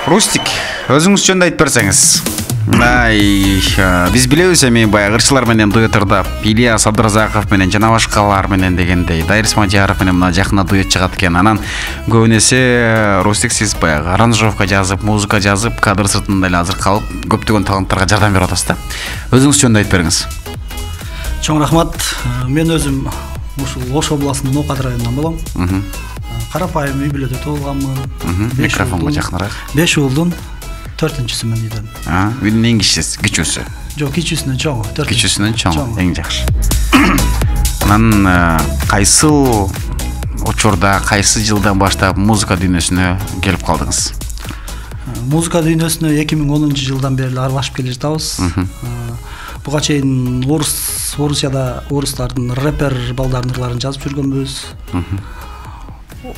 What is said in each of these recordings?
Рустик, өзіңіз жөнді айтып берсеңіз. Біз білеміз эми баягы ырчылар менен дуэттарда Ильяс Абдразаков менен жана башкалар менен дегендей Дайрис Мадияров менен мына жакында дуэт чыгат экен. Анан көбүнесе Рустик сиз баягы аранжировка жазып, музыка жазып, кадр сыртында эле азыр калып, көптөгөн таланттарга жардам берип атасыз да. Өзүңүз жөнүндө айтып бериңиз. Чоң рахмат. Мен өзүм ушул Ош областынын Ноокат районунан болом. Карапайым үй бүлөдө туулганмын. Микрофонго жакыныраак. 5 уулдун 4-чүсүмүн үйдөн. Үйдүн эң кичүүсү. Жок, кичүүсүнөн чоң. Кичүүсүнөн чоң, эң жакшы. Анан кайсыл учурда, кайсы жылдан баштап музыка дүйнөсүнө келип калдыңыз? Музыка дүйнөсүнө 2010 жылдан бери аралашып келе жатабыз. Буга чейин Орусияда орустардын рэпер балдардын ырларын жазып жүргөнбүз.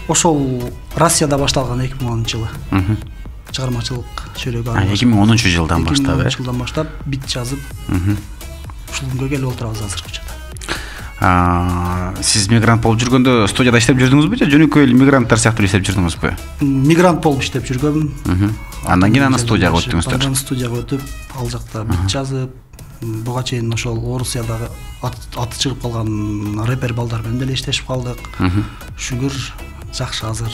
Ошол Россияда башталган 2010 жылы. Чыгармачылык чөйрөгү. 2010 жылдан баштап, 2010 жылдан баштап бит жазып, ушул күнгө келип отурабыз азыркы учурда. Сиз мигрант болуп жүргөндө студияда иштеп жүрдүңүзбү же жөнөкөй эле мигранттар сыяктуу иштеп жүрдүңүзбү? Мигрант болуп иштеп жүргөм. Андан кийин аны студияга өттүңүздөр. Андан студияга өтүп, ал жакта бит жазып, буга чейин ошол Орусиядагы аты чыгып калган рэпер балдар менен деле иштешип калдык. Шүгүр жакшы азыр.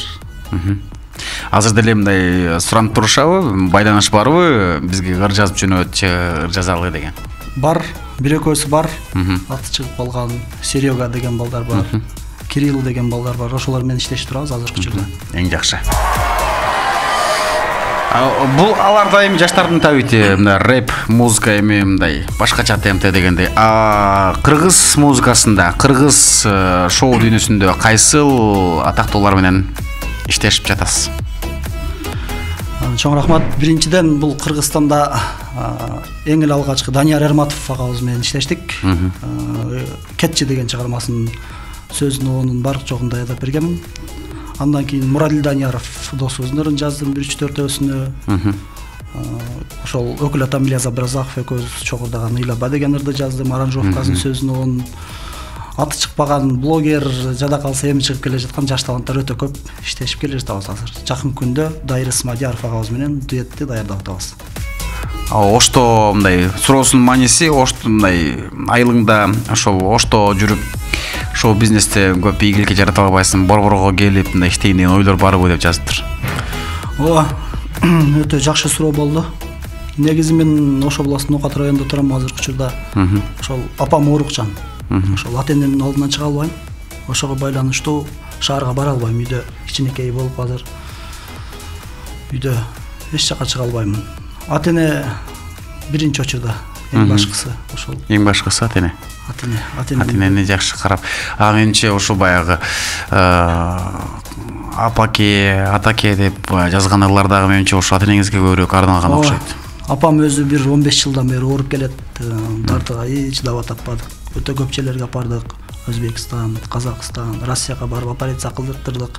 Азыр деле мындай суранып турушабы, байланыш барбы, бизге ыр жазып жөнөт, ыр жазалы деген? Бар, бир экөөсү бар. Аты чыгып калган Серега деген балдар бар. Кирилл деген балдар бар. Ошолор менен иштешип турабыз азыркы учурда. Эң жакшы. Бул аларда эми жаштардын табити, мына рэп, музыка эми мындай башкача темпте дегендей. Кыргыз музыкасында, кыргыз шоу дүйнөсүндө кайсыл атактуулар менен иштешип жатасыз? Чоң рахмат. Биринчиден бул Кыргызстанда эң эле алгачкы Данияр Эрматов агабыз менен иштештик. Кетчи деген чыгармасынын сөзүн онун бар жогун даярдап бергенмин. Андан кийин Муралил Данияров досубуздун ырын жаздым 3-4-өсүнө. Ошол өкүл атам Ильяс Абдразаков экөөбүз чогурдаган Ыйлаба деген ырды жаздым, аранжировкасын сөзүн онун. Аты чыкпаган блогер, жада калса эми чыгып келе жаткан жаш таланттар өтө көп иштешип келе жатабыз азыр. Жакын күндө Дайрис Мадияров агабыз менен дуэтти даярдап атабыз. Ошто мындай суроосунун мааниси, Ошто мындай айылыңда ошол Ошто жүрүп шоу бизнесте көп ийгиликке жарата албайсың, борборго келип мындай иштейин деген ойлор барбы деп жазыптыр. Ооба, өтө жакшы суроо болду. Негизи мен Ош областынын Ноокат районунда турам азыркы учурда. Ошол апам оорукчан. Ошол ата энемдин алдынан чыга албайм. Ошого байланыштуу шаарга бара албайм. Үйдө кичинекей болуп азыр. Үйдө эч жака чыга албаймын. Ата эне биринчи очурда эң башкысы ошол. Эң башкысы ата эне. Ата энени жакшы карап. Менимче ошол баягы апаке, атаке деп жазган ырлардагы менимче ошо ата энеңизге көбүрөөк арналган окшойт. Апам өзү бир 15 жылдан бери ооруп келет. Дартыга эч дава таппадык. Өтө көп жерлерге бардык. Өзбекстан, Казакстан, Россияга барып операция кылдырдык.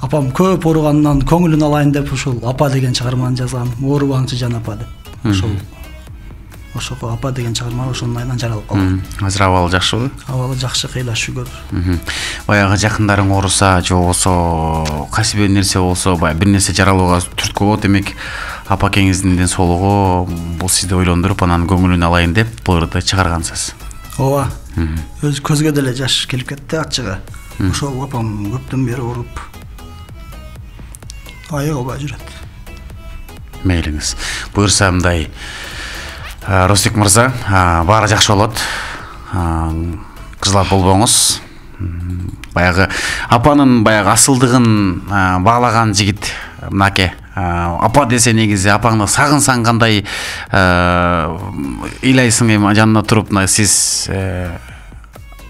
Апам көп ооругандан көңүлүн алайын деп ушул апа деген чыгарманы жазгам. Оорубаңчы жан апа деп. Ошого апа деген чыгарма ошонун айынан жаралып калган. Азыр абалы жакшыбы? Абалы жакшы, кыйла шүгүр. Баягы жакындарың ооруса, же болбосо кайсы бир нерсе болсо, баягы бир нерсе жаралууга түрткү болот, демек апакеңиздин ден соолугу бул сизди ойлондуруп, анан көңүлүн алайын деп бул ырды чыгаргансыз. Ооба. Өз көзгө деле жаш келип кетти ачыгы. Ошол апам көптөн бери ооруп аяк албай жүрөт. Мейлиңиз. Буюрса мындай Рустик мырза, баары жакшы болот. Кызлап болбоңуз. Баягы апанын баягы асылдыгын баалаган жигит мынаке. Апа десе негизи апаңды сагынсаң кандай ыйлайсың эми жанына туруп, сиз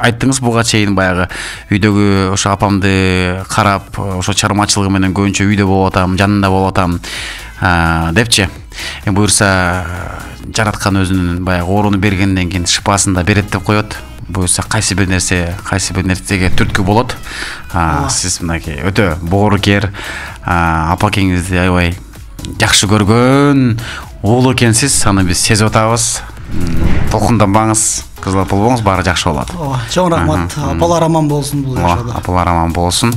айттыңыз буга чейин баягы үйдөгү ошо апамды карап, ошо чыгармачылыгы менен көбүнчө үйдө болуп атам, жанында болуп атам депчи. Буюрса жараткан өзүнүн баягы ооруну бергенден кийин шыпасын да берет деп коет. Буюрса кайсы бир нерсеге түрткү болот. Сиз мынакей өтө боорукер, апакеңизди аябай жакшы көргөн уулу экенсиз, аны биз сезип атабыз. Толкунданбаңыз, кызлап болбоңуз, баары жакшы болот. Чоң рахмат. Апалар аман болсун бул жашоодо. Апалар аман болсун.